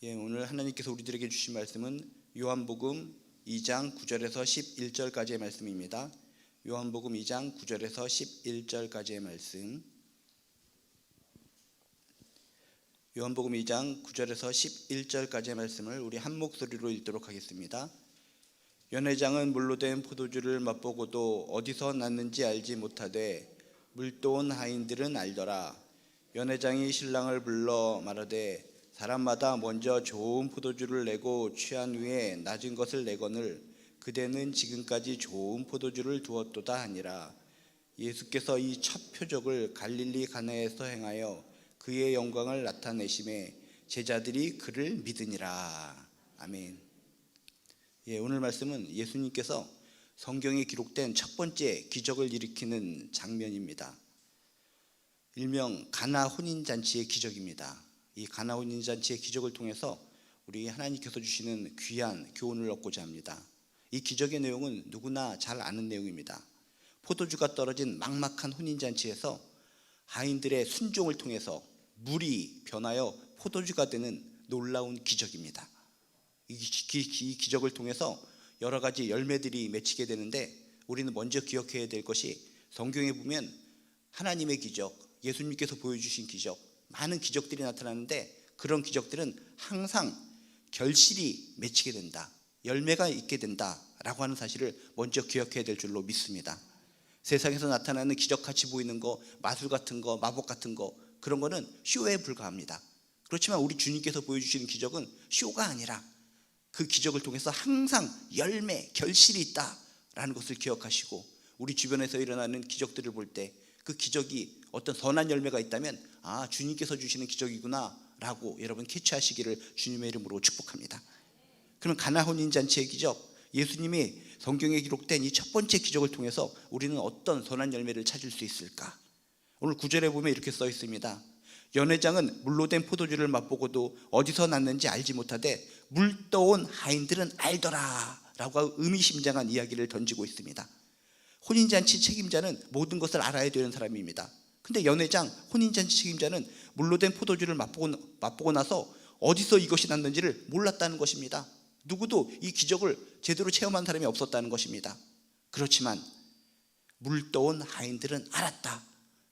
오늘 하나님께서 우리들에게 주신 말씀은 요한복음 2장 9절에서 11절까지의 말씀입니다. 요한복음 2장 9절에서 11절까지의 말씀. 요한복음 2장 9절에서 11절까지의 말씀을 우리 한 목소리로 읽도록 하겠습니다. 연회장은 물로 된 포도주를 맛보고도 어디서 났는지 알지 못하되 물도온 하인들은 알더라. 연회장이 신랑을 불러 말하되 사람마다 먼저 좋은 포도주를 내고 취한 후에 낮은 것을 내거늘 그대는 지금까지 좋은 포도주를 두었도다 하니라. 예수께서 이 첫 표적을 갈릴리 가나에서 행하여 그의 영광을 나타내심에 제자들이 그를 믿으니라. 아멘. 오늘 말씀은 예수님께서 성경에 기록된 첫 번째 기적을 일으키는 장면입니다. 일명 가나 혼인잔치의 기적입니다. 이 가나 혼인잔치의 기적을 통해서 우리 하나님께서 주시는 귀한 교훈을 얻고자 합니다. 이 기적의 내용은 누구나 잘 아는 내용입니다. 포도주가 떨어진 막막한 혼인잔치에서 하인들의 순종을 통해서 물이 변하여 포도주가 되는 놀라운 기적입니다. 이 기적을 통해서 여러 가지 열매들이 맺히게 되는데 우리는 먼저 기억해야 될 것이 성경에 보면 하나님의 기적, 예수님께서 보여주신 기적, 많은 기적들이 나타나는데 그런 기적들은 항상 결실이 맺히게 된다, 열매가 있게 된다라고 하는 사실을 먼저 기억해야 될 줄로 믿습니다. 세상에서 나타나는 기적같이 보이는 거, 마술 같은 거, 마법 같은 거, 그런 거는 쇼에 불과합니다. 그렇지만 우리 주님께서 보여주시는 기적은 쇼가 아니라 그 기적을 통해서 항상 열매, 결실이 있다라는 것을 기억하시고 우리 주변에서 일어나는 기적들을 볼 때 그 기적이 어떤 선한 열매가 있다면 주님께서 주시는 기적이구나 라고 여러분 캐치하시기를 주님의 이름으로 축복합니다. 그러면 가나 혼인잔치의 기적, 예수님이 성경에 기록된 이 첫 번째 기적을 통해서 우리는 어떤 선한 열매를 찾을 수 있을까? 오늘 9절에 보면 이렇게 써 있습니다. 연회장은 물로 된 포도주를 맛보고도 어디서 났는지 알지 못하되 물떠온 하인들은 알더라 라고 의미심장한 이야기를 던지고 있습니다. 혼인잔치 책임자는 모든 것을 알아야 되는 사람입니다. 근데 연회장, 혼인잔치 책임자는 물로 된 포도주를 맛보고 나서 어디서 이것이 났는지를 몰랐다는 것입니다. 누구도 이 기적을 제대로 체험한 사람이 없었다는 것입니다. 그렇지만 물떠온 하인들은 알았다,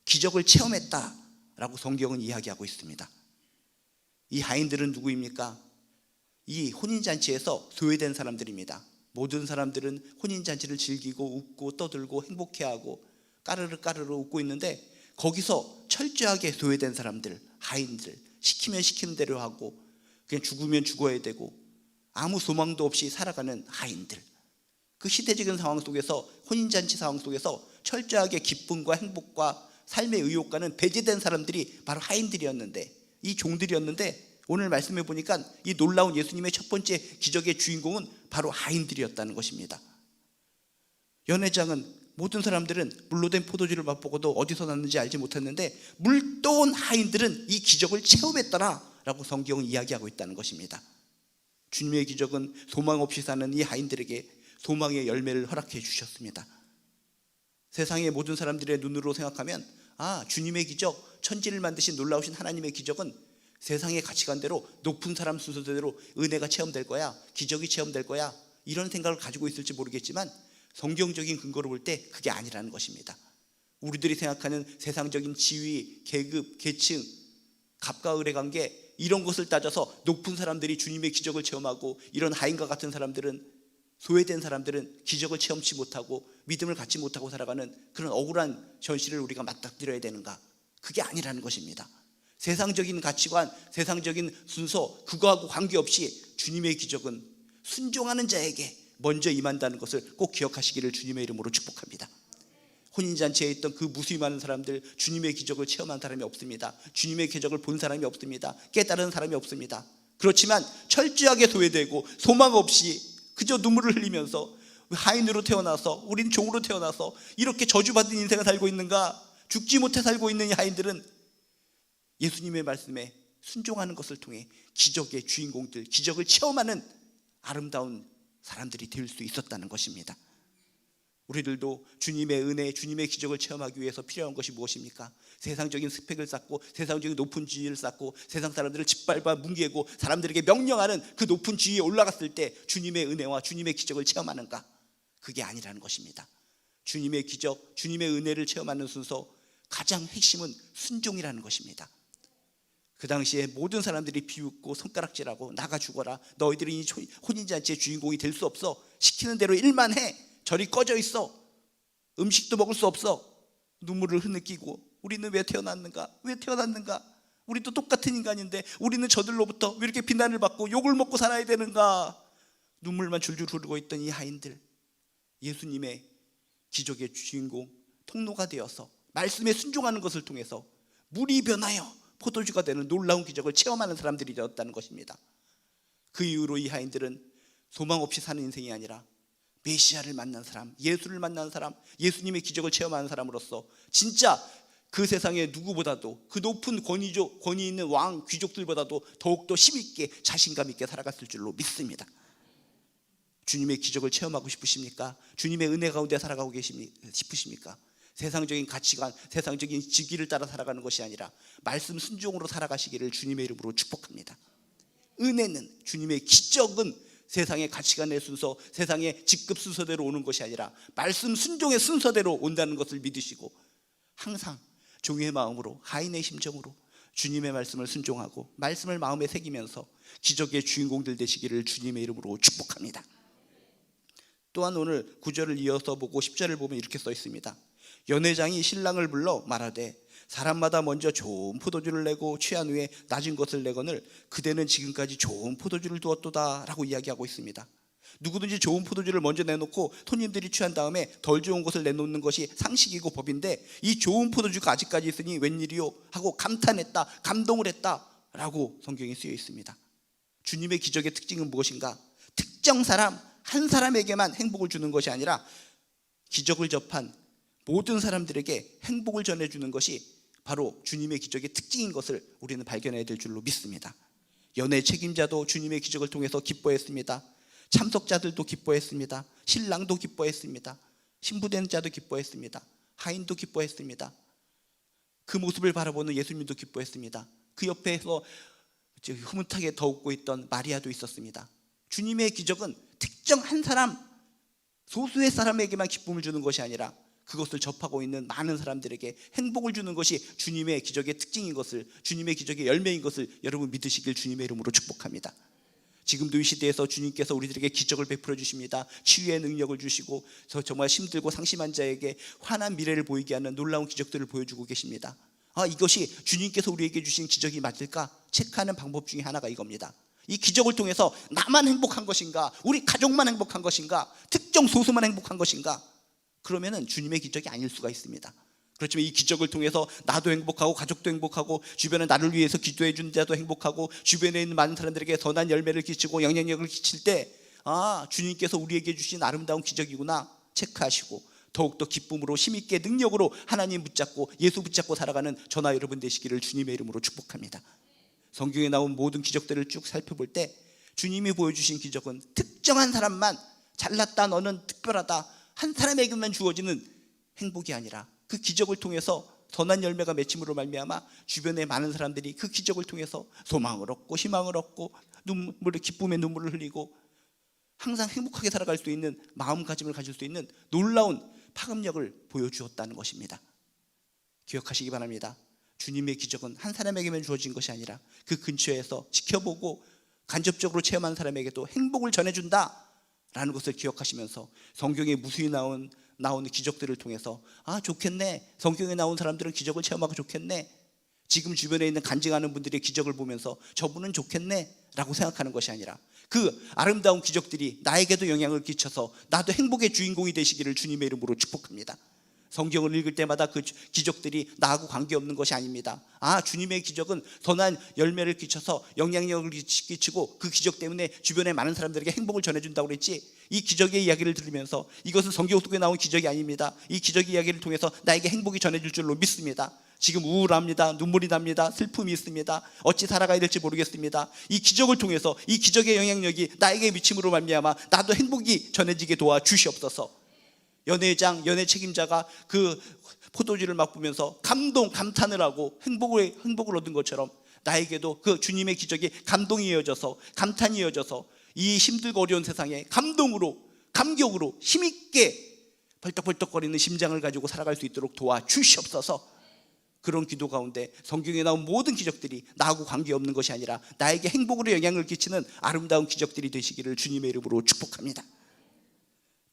기적을 체험했다 라고 성경은 이야기하고 있습니다. 이 하인들은 누구입니까? 이 혼인잔치에서 소외된 사람들입니다. 모든 사람들은 혼인잔치를 즐기고 웃고 떠들고 행복해하고 까르르 까르르 웃고 있는데 거기서 철저하게 소외된 사람들, 하인들, 시키면 시키는 대로 하고 그냥 죽으면 죽어야 되고 아무 소망도 없이 살아가는 하인들, 그 시대적인 상황 속에서, 혼인잔치 상황 속에서 철저하게 기쁨과 행복과 삶의 의욕과는 배제된 사람들이 바로 하인들이었는데, 이 종들이었는데 오늘 말씀해 보니까 이 놀라운 예수님의 첫 번째 기적의 주인공은 바로 하인들이었다는 것입니다. 연회장은, 모든 사람들은 물로 된 포도주를 맛보고도 어디서 났는지 알지 못했는데 물떠온 하인들은 이 기적을 체험했더라 라고 성경은 이야기하고 있다는 것입니다. 주님의 기적은 소망 없이 사는 이 하인들에게 소망의 열매를 허락해 주셨습니다. 세상의 모든 사람들의 눈으로 생각하면 주님의 기적, 천지를 만드신 놀라우신 하나님의 기적은 세상의 가치관대로 높은 사람 순서대로 은혜가 체험될 거야, 기적이 체험될 거야, 이런 생각을 가지고 있을지 모르겠지만 성경적인 근거로 볼 때 그게 아니라는 것입니다. 우리들이 생각하는 세상적인 지위, 계급, 계층, 갑과 을의 관계, 이런 것을 따져서 높은 사람들이 주님의 기적을 체험하고 이런 하인과 같은 사람들은, 소외된 사람들은 기적을 체험치 못하고 믿음을 갖지 못하고 살아가는 그런 억울한 현실을 우리가 맞닥뜨려야 되는가? 그게 아니라는 것입니다. 세상적인 가치관, 세상적인 순서, 그거하고 관계없이 주님의 기적은 순종하는 자에게 먼저 임한다는 것을 꼭 기억하시기를 주님의 이름으로 축복합니다. 혼인잔치에 있던 그 무수히 많은 사람들, 주님의 기적을 체험한 사람이 없습니다. 주님의 기적을 본 사람이 없습니다. 깨달은 사람이 없습니다. 그렇지만 철저하게 소외되고 소망 없이 그저 눈물을 흘리면서 하인으로 태어나서, 우린 종으로 태어나서 이렇게 저주받은 인생을 살고 있는가? 죽지 못해 살고 있는 이 하인들은 예수님의 말씀에 순종하는 것을 통해 기적의 주인공들, 기적을 체험하는 아름다운 사람들이 될 수 있었다는 것입니다. 우리들도 주님의 은혜, 주님의 기적을 체험하기 위해서 필요한 것이 무엇입니까? 세상적인 스펙을 쌓고 세상적인 높은 지위를 쌓고 세상 사람들을 짓밟아 뭉개고 사람들에게 명령하는 그 높은 지위에 올라갔을 때 주님의 은혜와 주님의 기적을 체험하는가? 그게 아니라는 것입니다. 주님의 기적, 주님의 은혜를 체험하는 순서 가장 핵심은 순종이라는 것입니다. 그 당시에 모든 사람들이 비웃고 손가락질하고 나가 죽어라, 너희들이 이 혼인잔치의 주인공이 될 수 없어, 시키는 대로 일만 해, 저리 꺼져 있어, 음식도 먹을 수 없어, 눈물을 흐느끼고 우리는 왜 태어났는가? 왜 태어났는가? 우리도 똑같은 인간인데 우리는 저들로부터 왜 이렇게 비난을 받고 욕을 먹고 살아야 되는가? 눈물만 줄줄 흐르고 있던 이 하인들, 예수님의 기적의 주인공, 통로가 되어서 말씀에 순종하는 것을 통해서 물이 변하여 포도주가 되는 놀라운 기적을 체험하는 사람들이 되었다는 것입니다. 그 이후로 이 하인들은 소망 없이 사는 인생이 아니라 메시아를 만난 사람, 예수를 만난 사람, 예수님의 기적을 체험하는 사람으로서 진짜 그 세상의 누구보다도 그 높은 권위 있는 왕, 귀족들보다도 더욱더 힘있게 자신감 있게 살아갔을 줄로 믿습니다. 주님의 기적을 체험하고 싶으십니까? 주님의 은혜 가운데 살아가고 싶으십니까? 세상적인 가치관, 세상적인 직위를 따라 살아가는 것이 아니라 말씀 순종으로 살아가시기를 주님의 이름으로 축복합니다. 은혜는, 주님의 기적은 세상의 가치관의 순서, 세상의 직급 순서대로 오는 것이 아니라 말씀 순종의 순서대로 온다는 것을 믿으시고 항상 종의 마음으로, 하인의 심정으로 주님의 말씀을 순종하고 말씀을 마음에 새기면서 기적의 주인공들 되시기를 주님의 이름으로 축복합니다. 또한 오늘 9절을 이어서 보고 10절을 보면 이렇게 써 있습니다. 연회장이 신랑을 불러 말하되 사람마다 먼저 좋은 포도주를 내고 취한 후에 낮은 것을 내거늘 그대는 지금까지 좋은 포도주를 두었도다 라고 이야기하고 있습니다. 누구든지 좋은 포도주를 먼저 내놓고 손님들이 취한 다음에 덜 좋은 것을 내놓는 것이 상식이고 법인데 이 좋은 포도주가 아직까지 있으니 웬일이요 하고 감탄했다, 감동을 했다 라고 성경에 쓰여 있습니다. 주님의 기적의 특징은 무엇인가? 특정 사람, 한 사람에게만 행복을 주는 것이 아니라 기적을 접한 모든 사람들에게 행복을 전해주는 것이 바로 주님의 기적의 특징인 것을 우리는 발견해야 될 줄로 믿습니다. 연회 책임자도 주님의 기적을 통해서 기뻐했습니다. 참석자들도 기뻐했습니다. 신랑도 기뻐했습니다. 신부된 자도 기뻐했습니다. 하인도 기뻐했습니다. 그 모습을 바라보는 예수님도 기뻐했습니다. 그 옆에서 흐뭇하게 더 웃고 있던 마리아도 있었습니다. 주님의 기적은 특정 한 사람, 소수의 사람에게만 기쁨을 주는 것이 아니라 그것을 접하고 있는 많은 사람들에게 행복을 주는 것이 주님의 기적의 특징인 것을, 주님의 기적의 열매인 것을 여러분 믿으시길 주님의 이름으로 축복합니다. 지금도 이 시대에서 주님께서 우리들에게 기적을 베풀어 주십니다. 치유의 능력을 주시고 정말 힘들고 상심한 자에게 환한 미래를 보이게 하는 놀라운 기적들을 보여주고 계십니다. 이것이 주님께서 우리에게 주신 기적이 맞을까? 체크하는 방법 중에 하나가 이겁니다. 이 기적을 통해서 나만 행복한 것인가? 우리 가족만 행복한 것인가? 특정 소수만 행복한 것인가? 그러면은 주님의 기적이 아닐 수가 있습니다. 그렇지만 이 기적을 통해서 나도 행복하고 가족도 행복하고 주변에 나를 위해서 기도해 준 자도 행복하고 주변에 있는 많은 사람들에게 선한 열매를 끼치고 영향력을 끼칠 때 주님께서 우리에게 주신 아름다운 기적이구나 체크하시고 더욱더 기쁨으로 힘있게 능력으로 하나님 붙잡고 예수 붙잡고 살아가는 저나 여러분 되시기를 주님의 이름으로 축복합니다. 성경에 나온 모든 기적들을 쭉 살펴볼 때 주님이 보여주신 기적은 특정한 사람만, 잘났다, 너는 특별하다, 한 사람에게만 주어지는 행복이 아니라 그 기적을 통해서 선한 열매가 맺힘으로 말미암아 주변의 많은 사람들이 그 기적을 통해서 소망을 얻고 희망을 얻고 기쁨의 눈물을 흘리고 항상 행복하게 살아갈 수 있는 마음가짐을 가질 수 있는 놀라운 파급력을 보여주었다는 것입니다. 기억하시기 바랍니다. 주님의 기적은 한 사람에게만 주어진 것이 아니라 그 근처에서 지켜보고 간접적으로 체험한 사람에게도 행복을 전해준다 라는 것을 기억하시면서 성경에 무수히 나온 기적들을 통해서 좋겠네, 성경에 나온 사람들은 기적을 체험하고 좋겠네, 지금 주변에 있는 간증하는 분들의 기적을 보면서 저분은 좋겠네 라고 생각하는 것이 아니라 그 아름다운 기적들이 나에게도 영향을 끼쳐서 나도 행복의 주인공이 되시기를 주님의 이름으로 축복합니다. 성경을 읽을 때마다 그 기적들이 나하고 관계없는 것이 아닙니다. 주님의 기적은 선한 열매를 끼쳐서 영향력을 끼치고 그 기적 때문에 주변에 많은 사람들에게 행복을 전해준다고 그랬지, 이 기적의 이야기를 들으면서 이것은 성경 속에 나온 기적이 아닙니다. 이 기적의 이야기를 통해서 나에게 행복이 전해질 줄로 믿습니다. 지금 우울합니다. 눈물이 납니다. 슬픔이 있습니다. 어찌 살아가야 될지 모르겠습니다. 이 기적을 통해서 이 기적의 영향력이 나에게 미침으로 말미암아 나도 행복이 전해지게 도와주시옵소서. 연회장, 연회 책임자가 그 포도주를 맛보면서 감탄을 하고 행복을 얻은 것처럼 나에게도 그 주님의 기적이 감동이 이어져서, 감탄이 이어져서 이 힘들고 어려운 세상에 감격으로 힘있게 벌떡벌떡거리는 심장을 가지고 살아갈 수 있도록 도와주시옵소서. 그런 기도 가운데 성경에 나온 모든 기적들이 나하고 관계없는 것이 아니라 나에게 행복으로 영향을 끼치는 아름다운 기적들이 되시기를 주님의 이름으로 축복합니다.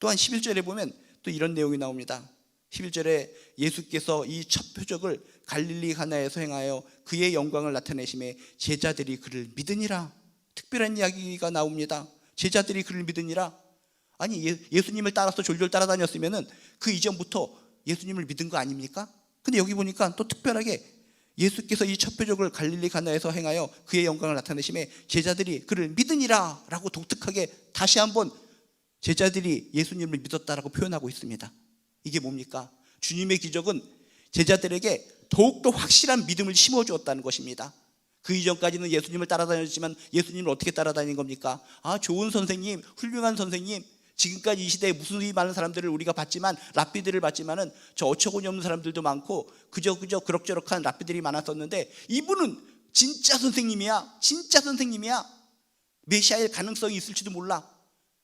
또한 11절에 보면 또 이런 내용이 나옵니다. 11절에 예수께서 이 첫 표적을 갈릴리 가나에서 행하여 그의 영광을 나타내심에 제자들이 그를 믿으니라. 특별한 이야기가 나옵니다. 제자들이 그를 믿으니라. 아니, 예수님을 따라서 졸졸 따라다녔으면 그 이전부터 예수님을 믿은 거 아닙니까? 근데 여기 보니까 또 특별하게 예수께서 이 첫 표적을 갈릴리 가나에서 행하여 그의 영광을 나타내심에 제자들이 그를 믿으니라 라고 독특하게 다시 한번 제자들이 예수님을 믿었다라고 표현하고 있습니다. 이게 뭡니까? 주님의 기적은 제자들에게 더욱더 확실한 믿음을 심어주었다는 것입니다. 그 이전까지는 예수님을 따라다녔지만 예수님을 어떻게 따라다닌 겁니까? 좋은 선생님, 훌륭한 선생님, 지금까지 이 시대에 무슨 이 많은 사람들을 우리가 봤지만, 랍비들을 봤지만은 저 어처구니 없는 사람들도 많고 그저 그럭저럭한 랍비들이 많았었는데 이분은 진짜 선생님이야. 메시아의 가능성이 있을지도 몰라.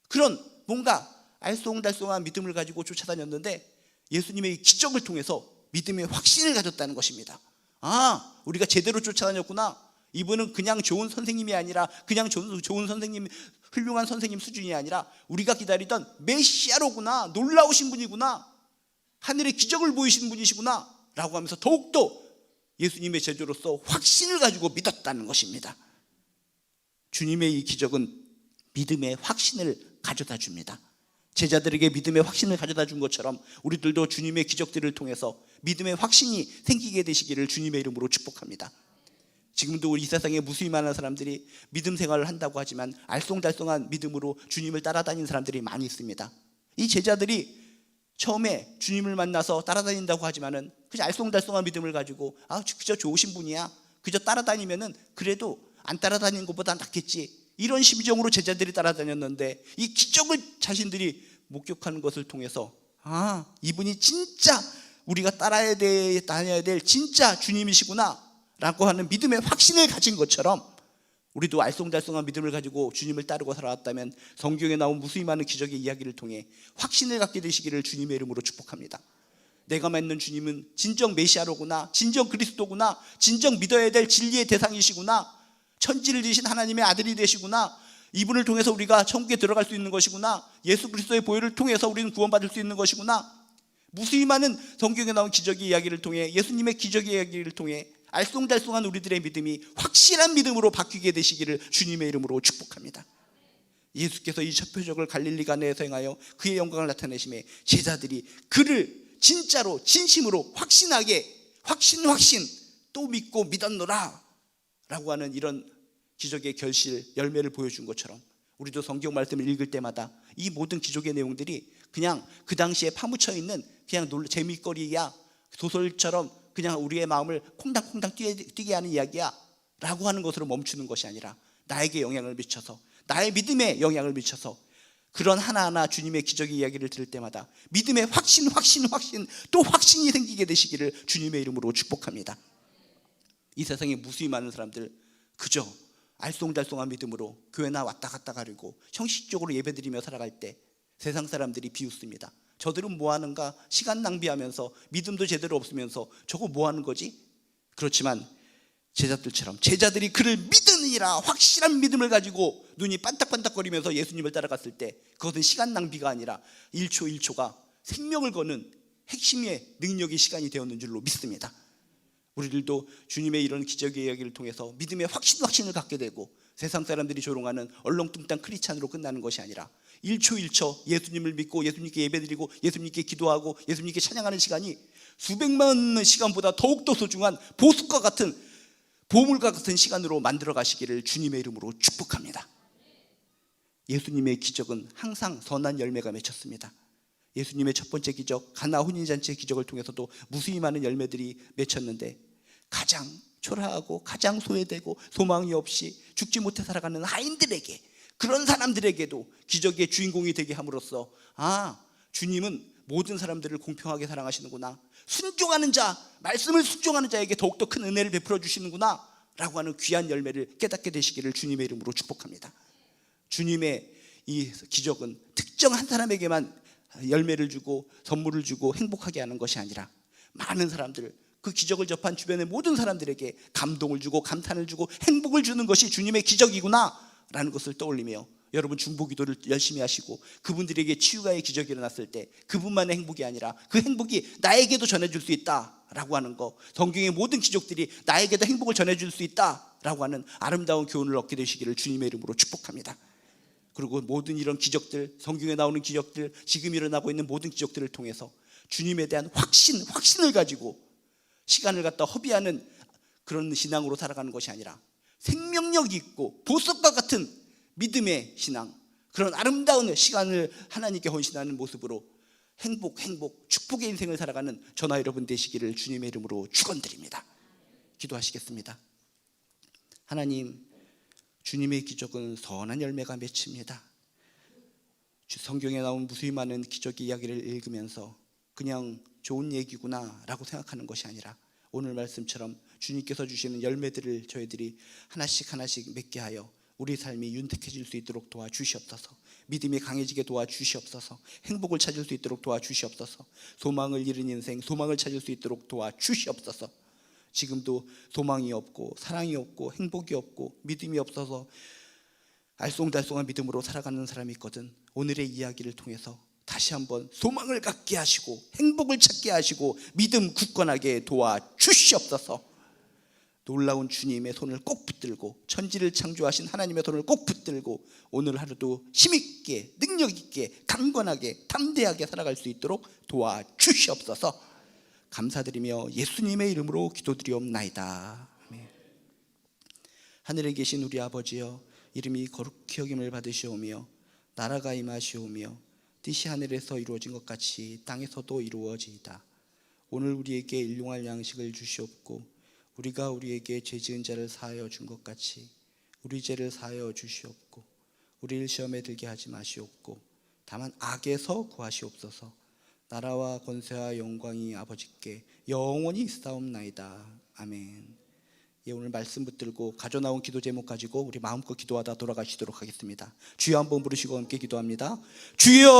그런 뭔가 알쏭달쏭한 믿음을 가지고 쫓아다녔는데 예수님의 기적을 통해서 믿음의 확신을 가졌다는 것입니다. 우리가 제대로 쫓아다녔구나. 이분은 그냥 좋은 선생님이 아니라, 그냥 좋은 선생님, 훌륭한 선생님 수준이 아니라 우리가 기다리던 메시아로구나, 놀라우신 분이구나, 하늘의 기적을 보이시는 분이시구나 라고 하면서 더욱더 예수님의 제자로서 확신을 가지고 믿었다는 것입니다. 주님의 이 기적은 믿음의 확신을 가져다 줍니다. 제자들에게 믿음의 확신을 가져다 준 것처럼 우리들도 주님의 기적들을 통해서 믿음의 확신이 생기게 되시기를 주님의 이름으로 축복합니다. 지금도 우리 이 세상에 무수히 많은 사람들이 믿음 생활을 한다고 하지만 알쏭달쏭한 믿음으로 주님을 따라다니는 사람들이 많이 있습니다. 이 제자들이 처음에 주님을 만나서 따라다닌다고 하지만은 그냥 알쏭달쏭한 믿음을 가지고 그저 좋으신 분이야, 그저 따라다니면은 그래도 안 따라다니는 것보다 낫겠지, 이런 심정으로 제자들이 따라다녔는데 이 기적을 자신들이 목격하는 것을 통해서 이분이 진짜 우리가 다녀야 될 진짜 주님이시구나 라고 하는 믿음의 확신을 가진 것처럼 우리도 알쏭달쏭한 믿음을 가지고 주님을 따르고 살아왔다면 성경에 나온 무수히 많은 기적의 이야기를 통해 확신을 갖게 되시기를 주님의 이름으로 축복합니다. 내가 믿는 주님은 진정 메시아로구나, 진정 그리스도구나, 진정 믿어야 될 진리의 대상이시구나, 천지를 지으신 하나님의 아들이 되시구나, 이분을 통해서 우리가 천국에 들어갈 수 있는 것이구나, 예수 그리스도의 보혈을 통해서 우리는 구원받을 수 있는 것이구나, 무수히 많은 성경에 나온 기적의 이야기를 통해, 예수님의 기적의 이야기를 통해 알쏭달쏭한 우리들의 믿음이 확실한 믿음으로 바뀌게 되시기를 주님의 이름으로 축복합니다. 예수께서 이 첫 표적을 갈릴리 가나에서 행하여 그의 영광을 나타내심에 제자들이 그를 진짜로 진심으로 확신하게 확신 또 믿고 믿었노라 라고 하는 이런 기적의 결실, 열매를 보여준 것처럼 우리도 성경 말씀을 읽을 때마다 이 모든 기적의 내용들이 그냥 그 당시에 파묻혀 있는 그냥 재미거리야, 소설처럼 그냥 우리의 마음을 콩당콩당 뛰게 하는 이야기야 라고 하는 것으로 멈추는 것이 아니라 나에게 영향을 미쳐서, 나의 믿음에 영향을 미쳐서 그런 하나하나 주님의 기적의 이야기를 들을 때마다 믿음의 확신 또 확신이 생기게 되시기를 주님의 이름으로 축복합니다. 이 세상에 무수히 많은 사람들 그저 알쏭달쏭한 믿음으로 교회나 왔다 갔다 가리고 형식적으로 예배드리며 살아갈 때 세상 사람들이 비웃습니다. 저들은 뭐 하는가, 시간 낭비하면서 믿음도 제대로 없으면서 저거 뭐 하는 거지? 그렇지만 제자들처럼 제자들이 그를 믿으니라 확실한 믿음을 가지고 눈이 반딱반딱거리면서 예수님을 따라갔을 때 그것은 시간 낭비가 아니라 1초 1초가 생명을 거는 핵심의 능력의 시간이 되었는 줄로 믿습니다. 우리들도 주님의 이런 기적의 이야기를 통해서 믿음의 확신을 갖게 되고 세상 사람들이 조롱하는 얼렁뚱땅 크리스찬으로 끝나는 것이 아니라 1초 1초 예수님을 믿고 예수님께 예배드리고 예수님께 기도하고 예수님께 찬양하는 시간이 수백만 시간보다 더욱더 소중한 보석과 같은 보물과 같은 시간으로 만들어 가시기를 주님의 이름으로 축복합니다. 예수님의 기적은 항상 선한 열매가 맺혔습니다. 예수님의 첫 번째 기적 가나 혼인잔치의 기적을 통해서도 무수히 많은 열매들이 맺혔는데 가장 초라하고 가장 소외되고 소망이 없이 죽지 못해 살아가는 하인들에게, 그런 사람들에게도 기적의 주인공이 되게 함으로써 주님은 모든 사람들을 공평하게 사랑하시는구나, 순종하는 자, 말씀을 순종하는 자에게 더욱더 큰 은혜를 베풀어 주시는구나 라고 하는 귀한 열매를 깨닫게 되시기를 주님의 이름으로 축복합니다. 주님의 이 기적은 특정한 사람에게만 열매를 주고 선물을 주고 행복하게 하는 것이 아니라 많은 사람들, 그 기적을 접한 주변의 모든 사람들에게 감동을 주고 감탄을 주고 행복을 주는 것이 주님의 기적이구나 라는 것을 떠올리며 여러분 중보기도를 열심히 하시고 그분들에게 치유가의 기적이 일어났을 때 그분만의 행복이 아니라 그 행복이 나에게도 전해줄 수 있다라고 하는 것, 성경의 모든 기적들이 나에게도 행복을 전해줄 수 있다라고 하는 아름다운 교훈을 얻게 되시기를 주님의 이름으로 축복합니다. 그리고 모든 이런 기적들, 성경에 나오는 기적들, 지금 일어나고 있는 모든 기적들을 통해서 주님에 대한 확신을 가지고 시간을 갖다 허비하는 그런 신앙으로 살아가는 것이 아니라 생명력 있고 보석과 같은 믿음의 신앙, 그런 아름다운 시간을 하나님께 헌신하는 모습으로 행복, 축복의 인생을 살아가는 저나 여러분 되시기를 주님의 이름으로 축원드립니다. 기도하시겠습니다. 하나님, 주님의 기적은 선한 열매가 맺힙니다. 성경에 나온 무수히 많은 기적의 이야기를 읽으면서 그냥 좋은 얘기구나 라고 생각하는 것이 아니라 오늘 말씀처럼 주님께서 주시는 열매들을 저희들이 하나씩 맺게 하여 우리 삶이 윤택해질 수 있도록 도와주시옵소서. 믿음이 강해지게 도와주시옵소서. 행복을 찾을 수 있도록 도와주시옵소서. 소망을 잃은 인생, 소망을 찾을 수 있도록 도와주시옵소서. 지금도 소망이 없고 사랑이 없고 행복이 없고 믿음이 없어서 알쏭달쏭한 믿음으로 살아가는 사람이 있거든. 오늘의 이야기를 통해서 다시 한번 소망을 갖게 하시고 행복을 찾게 하시고 믿음 굳건하게 도와주시옵소서. 놀라운 주님의 손을 꼭 붙들고 천지를 창조하신 하나님의 손을 꼭 붙들고 오늘 하루도 힘있게 능력있게 강건하게 담대하게 살아갈 수 있도록 도와주시옵소서. 감사드리며 예수님의 이름으로 기도드리옵나이다. 아멘. 하늘에 계신 우리 아버지여, 이름이 거룩히 여김을 받으시오며 나라가 임하시오며 뜻이 하늘에서 이루어진 것 같이 땅에서도 이루어지이다. 오늘 우리에게 일용할 양식을 주시옵고 우리가 우리에게 죄 지은 자를 사하여 준 것 같이 우리 죄를 사하여 주시옵고 우리를 시험에 들게 하지 마시옵고 다만 악에서 구하시옵소서. 나라와 권세와 영광이 아버지께 영원히 있사옵나이다. 아멘. 예, 오늘 말씀 붙들고 가져나온 기도 제목 가지고 우리 마음껏 기도하다 돌아가시도록 하겠습니다. 주여 한번 부르시고 함께 기도합니다. 주여.